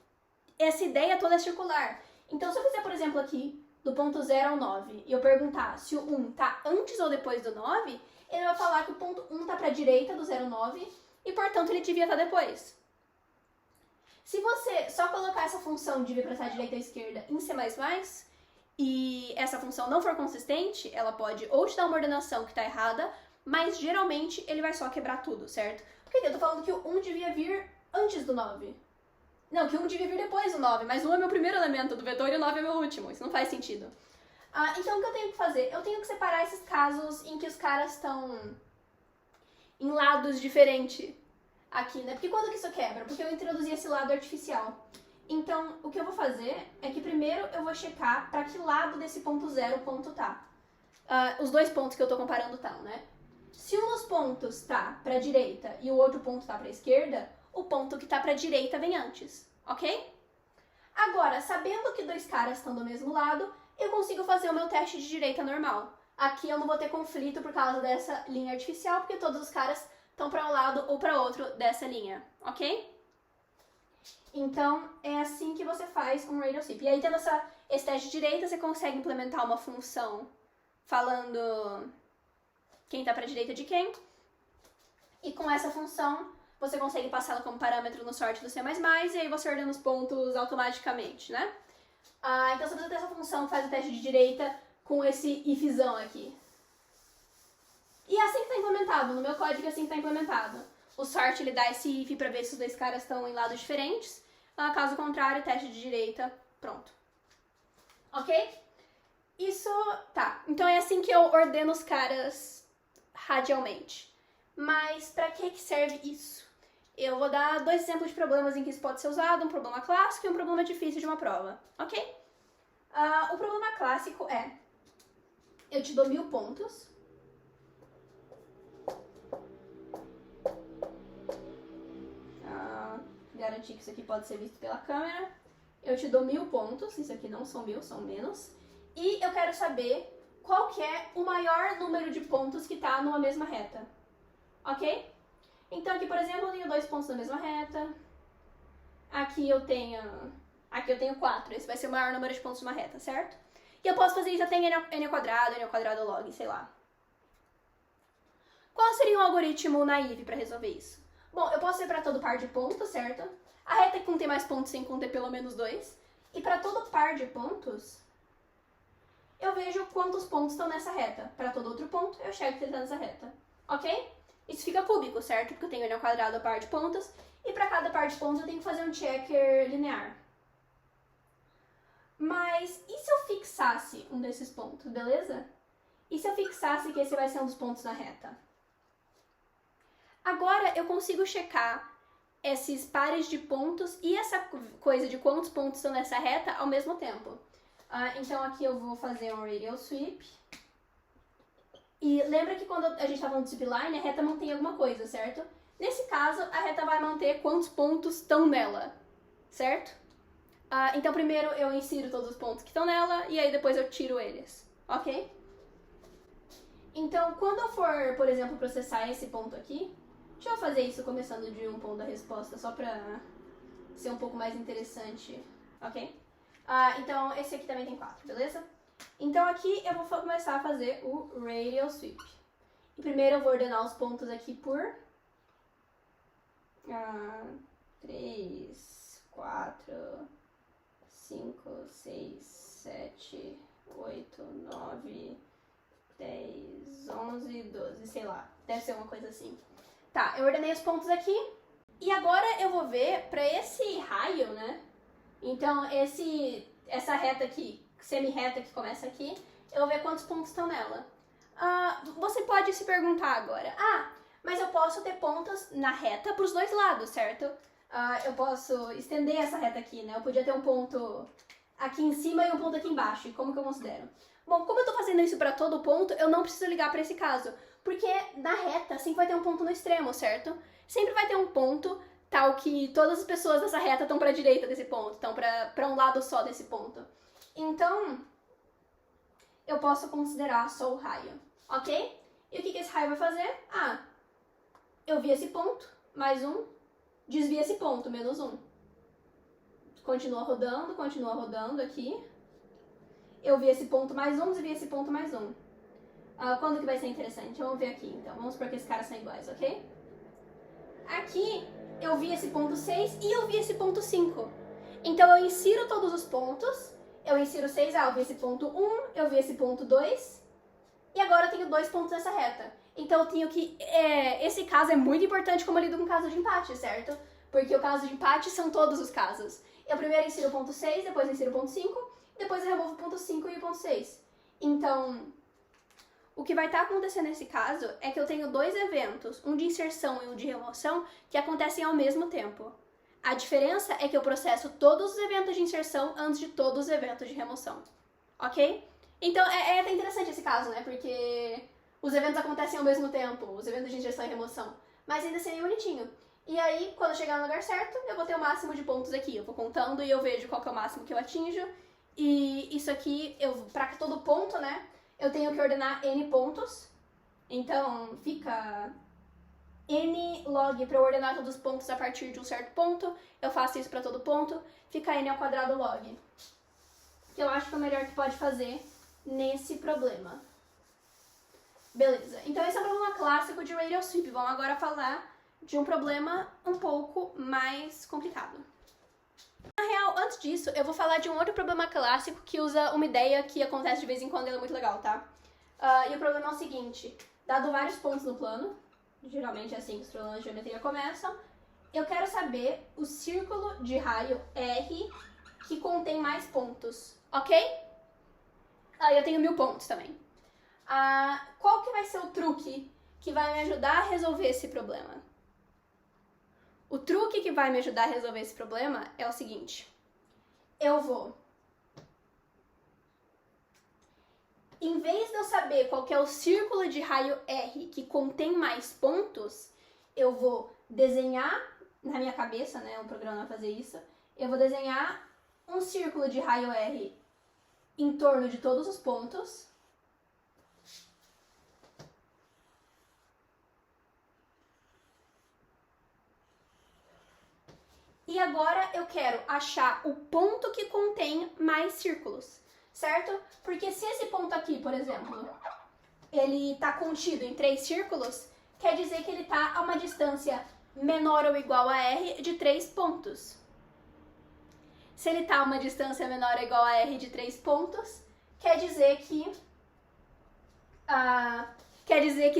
essa ideia toda é circular. Então, se eu fizer, por exemplo, aqui, do ponto 0 ao 9, e eu perguntar se o 1 está antes ou depois do 9, ele vai falar que o ponto 1 está para a direita do 0,9 e, portanto, ele devia estar depois. Se você só colocar essa função de vir para a direita ou esquerda em C++ e essa função não for consistente, ela pode ou te dar uma ordenação que está errada, mas geralmente ele vai só quebrar tudo, certo? Por que eu tô falando que o 1 devia vir antes do 9? Não, que o 1 devia vir depois do 9, mas o 1 é meu primeiro elemento do vetor e o 9 é meu último. Isso não faz sentido. Então, o que eu tenho que fazer? Eu tenho que separar esses casos em que os caras estão em lados diferentes aqui, né? Porque quando que isso quebra? Porque eu introduzi esse lado artificial. Então, o que eu vou fazer é que primeiro eu vou checar para que lado desse ponto 0 o ponto tá. Os dois pontos que eu tô comparando estão, né? Se um dos pontos tá para a direita e o outro ponto tá para a esquerda, o ponto que tá para a direita vem antes, ok? Agora, sabendo que dois caras estão do mesmo lado, eu consigo fazer o meu teste de direita normal. Aqui eu não vou ter conflito por causa dessa linha artificial, porque todos os caras estão para um lado ou para outro dessa linha, ok? Então, é assim que você faz um radial sweep. E aí, tendo esse teste de direita, você consegue implementar uma função falando quem está para a direita de quem. E com essa função, você consegue passá-la como parâmetro no sort do C++, e aí você ordena os pontos automaticamente, né? Então, se você tem essa função, faz o teste de direita com esse ifzão aqui. E é assim que está implementado. No meu código é assim que está implementado. O sort, ele dá esse if para ver se os dois caras estão em lados diferentes. Caso contrário, teste de direita, pronto. Ok? Isso, tá. Então é assim que eu ordeno os caras radialmente. Mas para que serve isso? Eu vou dar dois exemplos de problemas em que isso pode ser usado, um problema clássico e um problema difícil de uma prova, ok? O problema clássico é, eu te dou 1000 pontos, garantir que isso aqui pode ser visto pela câmera, eu te dou 1000 pontos, isso aqui não são 1000, são menos, e eu quero saber qual que é o maior número de pontos que está numa mesma reta, ok? Então aqui, por exemplo, eu tenho 2 pontos na mesma reta. Aqui eu tenho 4. Esse vai ser o maior número de pontos de uma reta, certo? E eu posso fazer isso até em n ao quadrado log, sei lá. Qual seria um algoritmo naive para resolver isso? Bom, eu posso ir para todo par de pontos, certo? A reta que contém mais pontos tem que conter pelo menos 2. E para todo par de pontos, eu vejo quantos pontos estão nessa reta. Para todo outro ponto, eu checo se ele está nessa reta. Ok? Isso fica cúbico, certo? Porque eu tenho n ao quadrado a par de pontos, e para cada par de pontos eu tenho que fazer um checker linear. Mas e se eu fixasse um desses pontos, beleza? E se eu fixasse que esse vai ser um dos pontos na reta? Agora eu consigo checar esses pares de pontos e essa coisa de quantos pontos estão nessa reta ao mesmo tempo. Então aqui eu vou fazer um radial sweep. E lembra que quando a gente estava falando de zipline, a reta mantém alguma coisa, certo? Nesse caso, a reta vai manter quantos pontos estão nela, certo? Então primeiro eu insiro todos os pontos que estão nela e aí depois eu tiro eles, ok? Então quando eu for, por exemplo, processar esse ponto aqui, deixa eu fazer isso começando de um ponto da resposta, só pra ser um pouco mais interessante, ok? Então esse aqui também tem 4, beleza? Então aqui eu vou começar a fazer o radial sweep. E primeiro eu vou ordenar os pontos aqui por 3, 4, 5, 6, 7, 8, 9, 10, 11, 12, sei lá. Deve ser uma coisa assim. Tá, eu ordenei os pontos aqui. E agora eu vou ver pra esse raio, né? Então essa reta aqui, semi-reta que começa aqui, eu vou ver quantos pontos estão nela. Você pode se perguntar agora, mas eu posso ter pontos na reta para os dois lados, certo? Eu posso estender essa reta aqui, né? Eu podia ter um ponto aqui em cima e um ponto aqui embaixo, e como que eu considero? Bom, como eu tô fazendo isso para todo ponto, eu não preciso ligar para esse caso, porque na reta sempre vai ter um ponto no extremo, certo? Sempre vai ter um ponto tal que todas as pessoas dessa reta estão para a direita desse ponto, estão para um lado só desse ponto. Então, eu posso considerar só o raio, ok? E o que esse raio vai fazer? Eu vi esse ponto, mais um, desvia esse ponto, menos um. Continua rodando aqui. Eu vi esse ponto mais um, desvia esse ponto mais um. Quando que vai ser interessante? Vamos ver aqui, então. Vamos supor que esses caras são iguais, ok? Aqui, eu vi esse ponto 6 e eu vi esse ponto 5. Então, eu insiro todos os pontos. Eu insiro 6, eu vi esse ponto 1, eu vi esse ponto 2. E agora eu tenho 2 pontos nessa reta. Então, eu tenho que... esse caso é muito importante como eu lido com o caso de empate, certo? Porque o caso de empate são todos os casos. Eu primeiro insiro o ponto 6, depois insiro o ponto 5, depois eu removo o ponto 5 e o ponto 6. Então... o que vai estar acontecendo nesse caso é que eu tenho 2 eventos, um de inserção e um de remoção, que acontecem ao mesmo tempo. A diferença é que eu processo todos os eventos de inserção antes de todos os eventos de remoção. Ok? Então é até interessante esse caso, né? Porque os eventos acontecem ao mesmo tempo, os eventos de inserção e remoção. Mas ainda assim é bonitinho. E aí, quando eu chegar no lugar certo, eu vou ter o máximo de pontos aqui. Eu vou contando e eu vejo qual que é o máximo que eu atinjo. E isso aqui, pra todo ponto, né? Eu tenho que ordenar n pontos, então fica n log para eu ordenar todos os pontos a partir de um certo ponto, eu faço isso para todo ponto, fica n ao quadrado log. Que eu acho que é o melhor que pode fazer nesse problema. Beleza, então esse é um problema clássico de radial sweep. Vamos agora falar de um problema um pouco mais complicado. Na real, antes disso, eu vou falar de um outro problema clássico que usa uma ideia que acontece de vez em quando e ela é muito legal, tá? E o problema é o seguinte, dado vários pontos no plano, geralmente é assim que os problemas de geometria começam, eu quero saber o círculo de raio R que contém mais pontos, ok? Eu tenho 1000 pontos também. Qual que vai ser o truque que vai me ajudar a resolver esse problema? O truque que vai me ajudar a resolver esse problema é o seguinte. Eu vou... em vez de eu saber qual que é o círculo de raio R que contém mais pontos, eu vou desenhar, na minha cabeça, né, o programa vai fazer isso, eu vou desenhar um círculo de raio R em torno de todos os pontos. E agora eu quero achar o ponto que contém mais círculos, certo? Porque se esse ponto aqui, por exemplo, ele está contido em 3 círculos, quer dizer que ele está a uma distância menor ou igual a R de 3 pontos. Se ele está a uma distância menor ou igual a R de 3 pontos, quer dizer que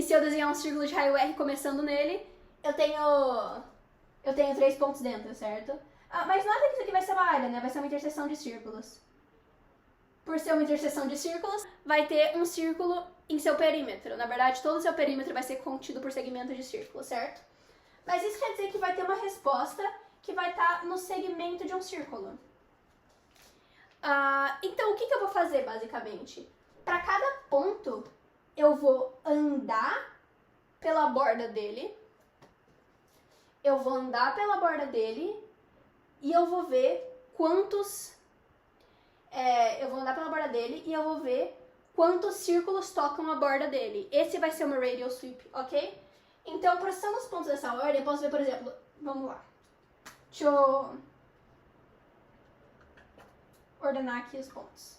se eu desenhar um círculo de raio R começando nele, eu tenho 3 pontos dentro, certo? Mas nada que isso aqui vai ser uma área, né? Vai ser uma interseção de círculos. Por ser uma interseção de círculos, vai ter um círculo em seu perímetro. Na verdade, todo o seu perímetro vai ser contido por segmentos de círculo, certo? Mas isso quer dizer que vai ter uma resposta que vai estar no segmento de um círculo. Então, o que eu vou fazer, basicamente? Para cada ponto, eu vou andar pela borda dele. Eu vou andar pela borda dele e eu vou ver quantos... eu vou andar pela borda dele e eu vou ver quantos círculos tocam a borda dele. Esse vai ser o meu radial sweep, ok? Então, processando os pontos dessa ordem, eu posso ver, por exemplo... vamos lá. Deixa eu ordenar aqui os pontos.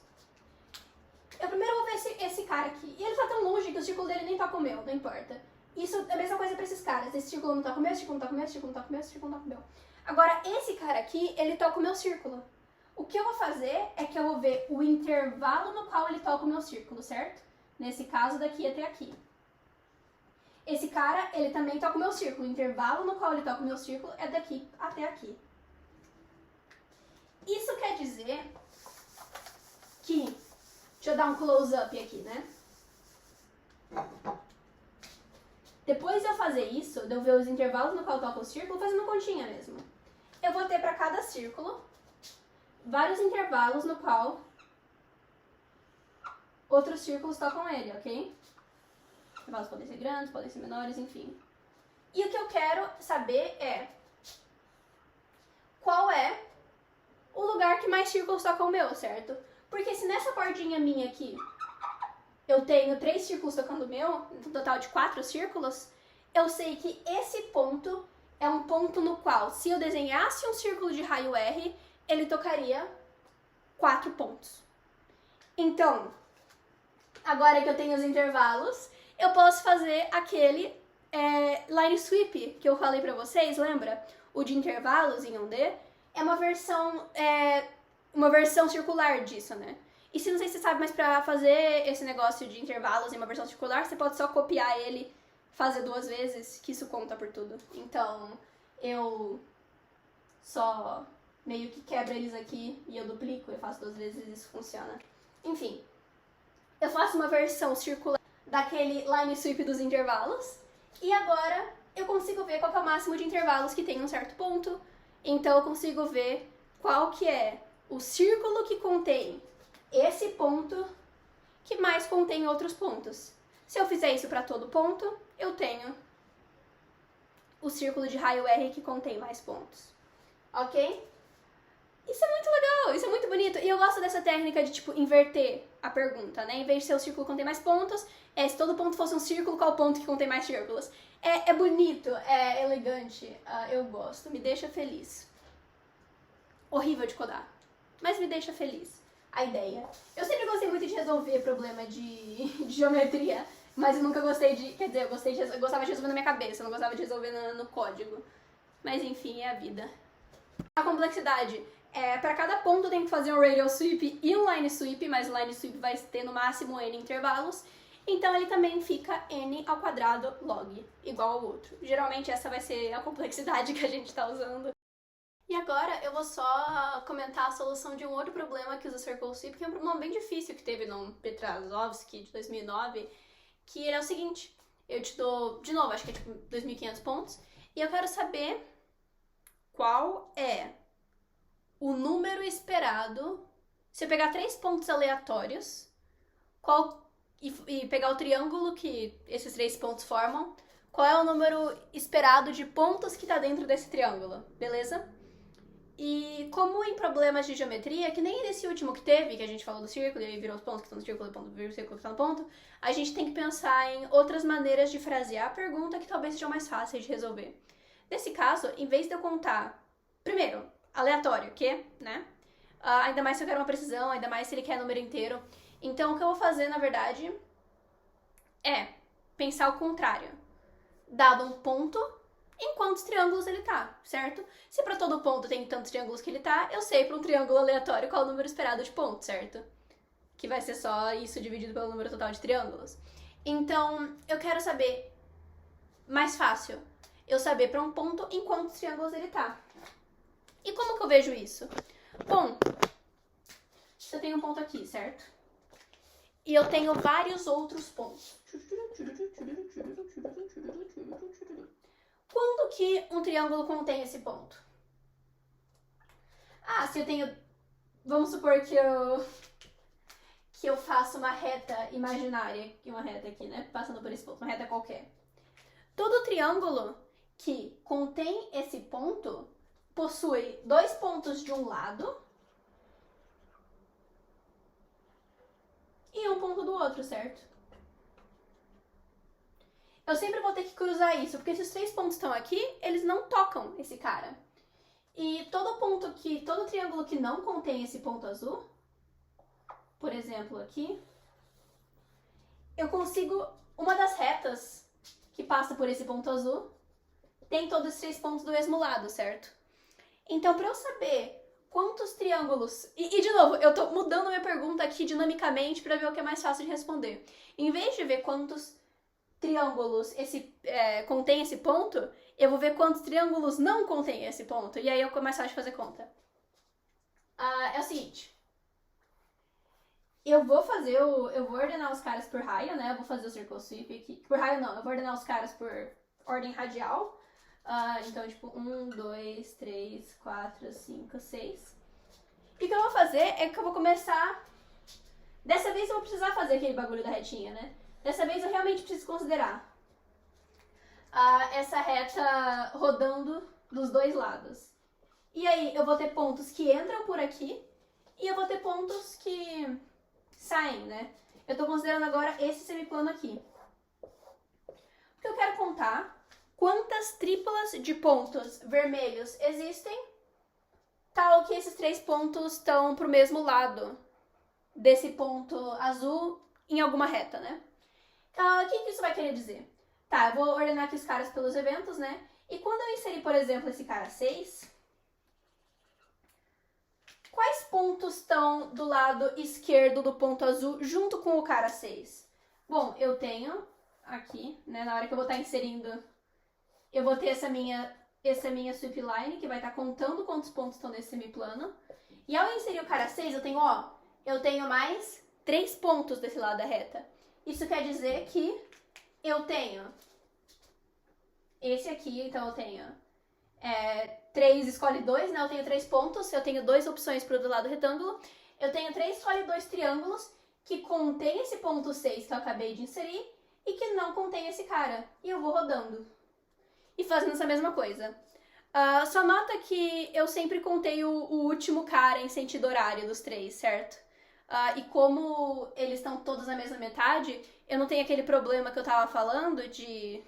Eu primeiro vou ver esse cara aqui. E ele tá tão longe que o círculo dele nem toca o meu, não importa. Isso é a mesma coisa pra esses caras. Esse círculo não toca o meu, esse círculo não toca o meu, esse círculo não toca o meu, esse círculo não toca o meu. Agora, esse cara aqui, ele toca o meu círculo. O que eu vou fazer é que eu vou ver o intervalo no qual ele toca o meu círculo, certo? Nesse caso, daqui até aqui. Esse cara, ele também toca o meu círculo. O intervalo no qual ele toca o meu círculo é daqui até aqui. Isso quer dizer que... deixa eu dar um close-up aqui, né? Depois de eu fazer isso, de eu ver os intervalos no qual toca o círculo, fazendo continha mesmo. Eu vou ter para cada círculo vários intervalos no qual outros círculos tocam ele, ok? Intervalos podem ser grandes, podem ser menores, enfim. E o que eu quero saber é qual é o lugar que mais círculos tocam o meu, certo? Porque se nessa bordinha minha aqui eu tenho 3 círculos tocando o meu, um total de 4 círculos, eu sei que esse ponto é um ponto no qual, se eu desenhasse um círculo de raio R, ele tocaria 4 pontos. Então, Agora que eu tenho os intervalos, eu posso fazer aquele line sweep que eu falei pra vocês, lembra? O de intervalos em 1D é uma versão circular disso, né? E se não sei se você sabe, mas pra fazer esse negócio de intervalos em uma versão circular, você pode só copiar ele, fazer 2 vezes, que isso conta por tudo. Então, eu só meio que quebro eles aqui e eu duplico, eu faço 2 vezes e isso funciona. Enfim, eu faço uma versão circular daquele line sweep dos intervalos e agora eu consigo ver qual que é o máximo de intervalos que tem em um certo ponto. Então eu consigo ver qual que é o círculo que contém esse ponto que mais contém outros pontos. Se eu fizer isso para todo ponto, eu tenho o círculo de raio R que contém mais pontos. Ok? Isso é muito legal, isso é muito bonito. E eu gosto dessa técnica de, tipo, inverter a pergunta, né? Em vez de ser o círculo que contém mais pontos, se todo ponto fosse um círculo, qual ponto que contém mais círculos? É bonito, é elegante, eu gosto, me deixa feliz. Horrível de codar, mas me deixa feliz. A ideia. Eu sempre gostei muito de resolver problema de geometria, mas eu nunca gostei de... Quer dizer, eu gostava de resolver na minha cabeça, eu não gostava de resolver no código. Mas enfim, é a vida. A complexidade. Para cada ponto tem que fazer um radial sweep e um line sweep, mas o line sweep vai ter no máximo n intervalos. Então ele também fica n ao quadrado log, igual ao outro. Geralmente essa vai ser a complexidade que a gente está usando. E agora eu vou só comentar a solução de um outro problema que usa Circle Sweep, que é um problema bem difícil que teve no Petrasovsky de 2009, que é o seguinte: eu te dou, de novo, acho que é tipo 2.500 pontos, e eu quero saber qual é o número esperado se eu pegar 3 pontos aleatórios e pegar o triângulo que esses 3 pontos formam, qual é o número esperado de pontos que está dentro desse triângulo, beleza? E como em problemas de geometria, que nem nesse último que teve, que a gente falou do círculo, e aí virou os pontos que estão no círculo, e ponto, virou o círculo que está no ponto, a gente tem que pensar em outras maneiras de frasear a pergunta que talvez sejam mais fáceis de resolver. Nesse caso, em vez de eu contar, primeiro, aleatório, que, né? Ainda mais se eu quero uma precisão, ainda mais se ele quer número inteiro. Então, o que eu vou fazer, na verdade, é pensar o contrário. Dado um ponto, em quantos triângulos ele tá, certo? Se para todo ponto tem tantos triângulos que ele tá, eu sei para um triângulo aleatório qual é o número esperado de pontos, certo? Que vai ser só isso dividido pelo número total de triângulos. Então, eu quero saber, mais fácil, eu saber para um ponto em quantos triângulos ele tá. E como que eu vejo isso? Bom, eu tenho um ponto aqui, certo? E eu tenho vários outros pontos. Quando que um triângulo contém esse ponto? Se eu tenho... Vamos supor que eu faço uma reta imaginária, uma reta aqui, né? Passando por esse ponto, uma reta qualquer. Todo triângulo que contém esse ponto possui 2 pontos de um lado e um ponto do outro, certo? Eu sempre vou ter que cruzar isso, porque se os 3 pontos estão aqui, eles não tocam esse cara. E todo triângulo que não contém esse ponto azul, por exemplo aqui, eu consigo, uma das retas que passa por esse ponto azul, tem todos os 3 pontos do mesmo lado, certo? Então, para eu saber quantos triângulos... E, de novo, eu tô mudando minha pergunta aqui dinamicamente para ver o que é mais fácil de responder. Em vez de ver quantos triângulos contém esse ponto, eu vou ver quantos triângulos não contém esse ponto. E aí é mais fácil de fazer conta. É o seguinte. Eu vou ordenar os caras por raio, né? Eu vou fazer o circle sweep aqui. Por raio não, eu vou ordenar os caras por ordem radial. Então, tipo, 1, 2, 3, 4, 5, 6. E o que eu vou fazer é que eu vou começar... Dessa vez eu vou precisar fazer aquele bagulho da retinha, né? Dessa vez eu realmente preciso considerar essa reta rodando dos 2 lados. E aí eu vou ter pontos que entram por aqui e eu vou ter pontos que saem, né? Eu tô considerando agora esse semiplano aqui. Porque eu quero contar quantas triplas de pontos vermelhos existem, tal que esses 3 pontos estão pro mesmo lado desse ponto azul em alguma reta, né? O que isso vai querer dizer? Tá, eu vou ordenar aqui os caras pelos eventos, né? E quando eu inserir, por exemplo, esse cara 6, quais pontos estão do lado esquerdo do ponto azul junto com o cara 6? Bom, eu tenho aqui, né, na hora que eu vou estar inserindo, eu vou ter essa minha sweep line, que vai estar contando quantos pontos estão nesse semiplano. E ao inserir o cara 6, eu tenho mais 3 pontos desse lado da reta. Isso quer dizer que eu tenho esse aqui, então eu tenho 3, escolhe 2, né? Eu tenho 3 pontos, eu tenho 2 opções para o do lado retângulo. Eu tenho 3, escolhe 2 triângulos que contém esse ponto 6 que eu acabei de inserir e que não contém esse cara. E eu vou rodando. E fazendo essa mesma coisa. Só nota que eu sempre contei o último cara em sentido horário dos 3, certo? E como eles estão todos na mesma metade, eu não tenho aquele problema que eu tava falando de...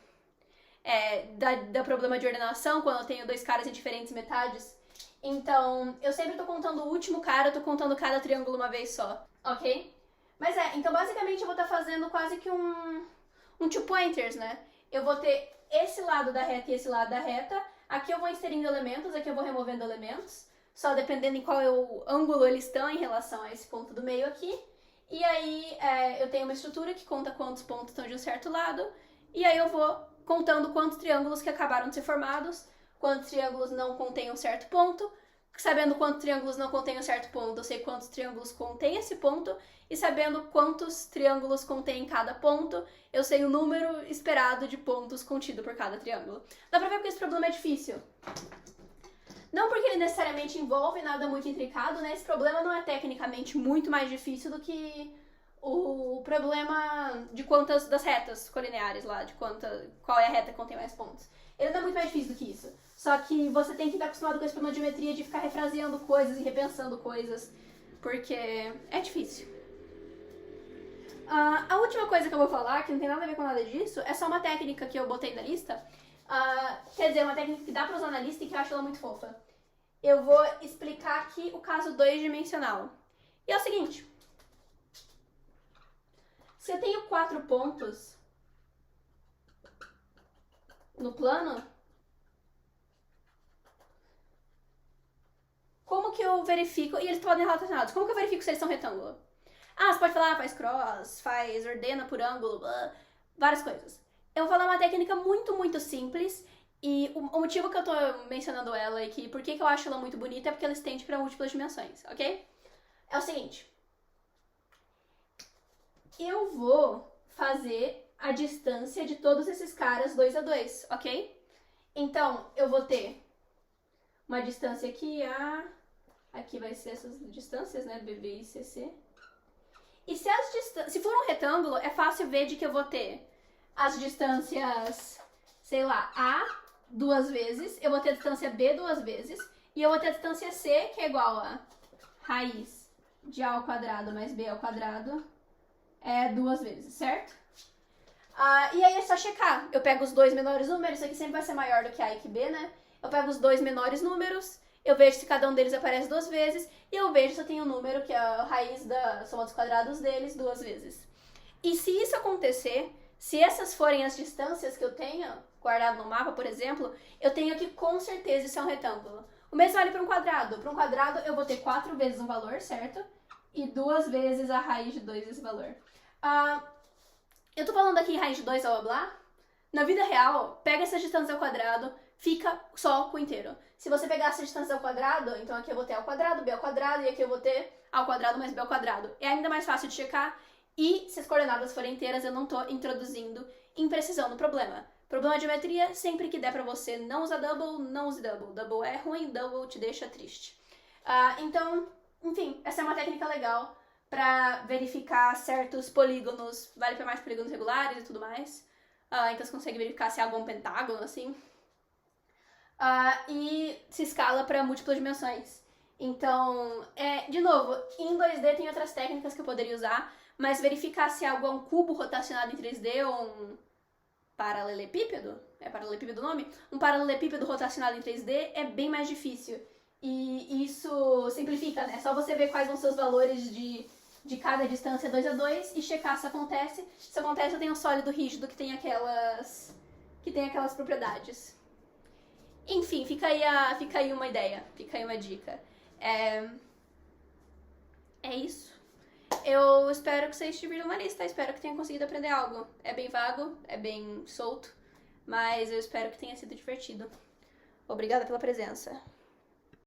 da problema de ordenação, quando eu tenho 2 caras em diferentes metades. Então, eu sempre tô contando o último cara, eu tô contando cada triângulo uma vez só, ok? Mas então basicamente eu vou estar fazendo quase que um two pointers, né? Eu vou ter esse lado da reta e esse lado da reta. Aqui eu vou inserindo elementos, aqui eu vou removendo elementos. Só dependendo em qual ângulo eles estão em relação a esse ponto do meio aqui. E aí eu tenho uma estrutura que conta quantos pontos estão de um certo lado. E aí eu vou contando quantos triângulos que acabaram de ser formados, quantos triângulos não contêm um certo ponto. Sabendo quantos triângulos não contêm um certo ponto, eu sei quantos triângulos contém esse ponto. E sabendo quantos triângulos contém cada ponto, eu sei o número esperado de pontos contido por cada triângulo. Dá pra ver porque esse problema é difícil. Não porque ele necessariamente envolve nada muito intricado, né? Esse problema não é tecnicamente muito mais difícil do que o problema de quantas das retas colineares lá, de qual é a reta que contém mais pontos. Ele não é muito mais difícil do que isso. Só que você tem que estar acostumado com esse problema de geometria, de ficar refraseando coisas e repensando coisas, porque é difícil. A última coisa que eu vou falar, que não tem nada a ver com nada disso, é só uma técnica que eu botei na lista. Quer dizer, uma técnica que dá pra usar na lista e que eu acho ela muito fofa. Eu vou explicar aqui o caso 2-dimensional. E é o seguinte. Se eu tenho 4 pontos no plano, como que eu verifico... E eles podem estar relacionados. Como que eu verifico se eles são retângulo? Você pode falar, faz cross, ordena por ângulo, várias coisas. Eu vou falar uma técnica muito, muito simples. E o motivo que eu tô mencionando ela aqui, por que eu acho ela muito bonita, é porque ela estende para múltiplas dimensões, ok? É o seguinte. Eu vou fazer a distância de todos esses caras 2 a 2, ok? Então, eu vou ter uma distância aqui, aqui vai ser essas distâncias, né? BB e CC. E se for um retângulo, é fácil ver de que eu vou ter as distâncias, sei lá, A 2 vezes, eu vou ter a distância B 2 vezes, e eu vou ter a distância C, que é igual a raiz de A ao quadrado mais B ao quadrado, 2 vezes, certo? E aí é só checar. Eu pego os 2 menores números, isso aqui sempre vai ser maior do que A e que B, né? Eu pego os 2 menores números, eu vejo se cada um deles aparece 2 vezes, e eu vejo se eu tenho um número que é a raiz da soma dos quadrados deles 2 vezes. E se isso acontecer, se essas forem as distâncias que eu tenho guardado no mapa, por exemplo, eu tenho que com certeza isso é um retângulo. O mesmo vale para um quadrado. Para um quadrado eu vou ter 4 vezes um valor, certo? E 2 vezes a raiz de 2 desse valor. Eu tô falando aqui raiz de 2, blá blá blá. Na vida real, pega essa distância ao quadrado, fica só com o inteiro. Se você pegar essa distância ao quadrado, então aqui eu vou ter A ao quadrado, B ao quadrado, e aqui eu vou ter A ao quadrado mais B ao quadrado. É ainda mais fácil de checar, e se as coordenadas forem inteiras, eu não tô introduzindo imprecisão no problema. Problema de geometria, sempre que der pra você não usar double, não use double. Double é ruim, double te deixa triste. Então, enfim, essa é uma técnica legal pra verificar certos polígonos, vale pra mais polígonos regulares e tudo mais. Então você consegue verificar se é algum pentágono, assim. E se escala para múltiplas dimensões. Então, de novo, em 2D tem outras técnicas que eu poderia usar, mas verificar se algo é um cubo rotacionado em 3D ou um paralelepípedo, é paralelepípedo o nome? Um paralelepípedo rotacionado em 3D é bem mais difícil. E isso simplifica, né? É só você ver quais vão ser os valores de de cada distância 2 a 2 e checar se acontece. Se acontece, eu tenho um sólido rígido que tem aquelas propriedades. Enfim, fica aí uma ideia, fica aí uma dica. É isso. Eu espero que vocês divirtam na lista, espero que tenham conseguido aprender algo. É bem vago, é bem solto, mas eu espero que tenha sido divertido. Obrigada pela presença.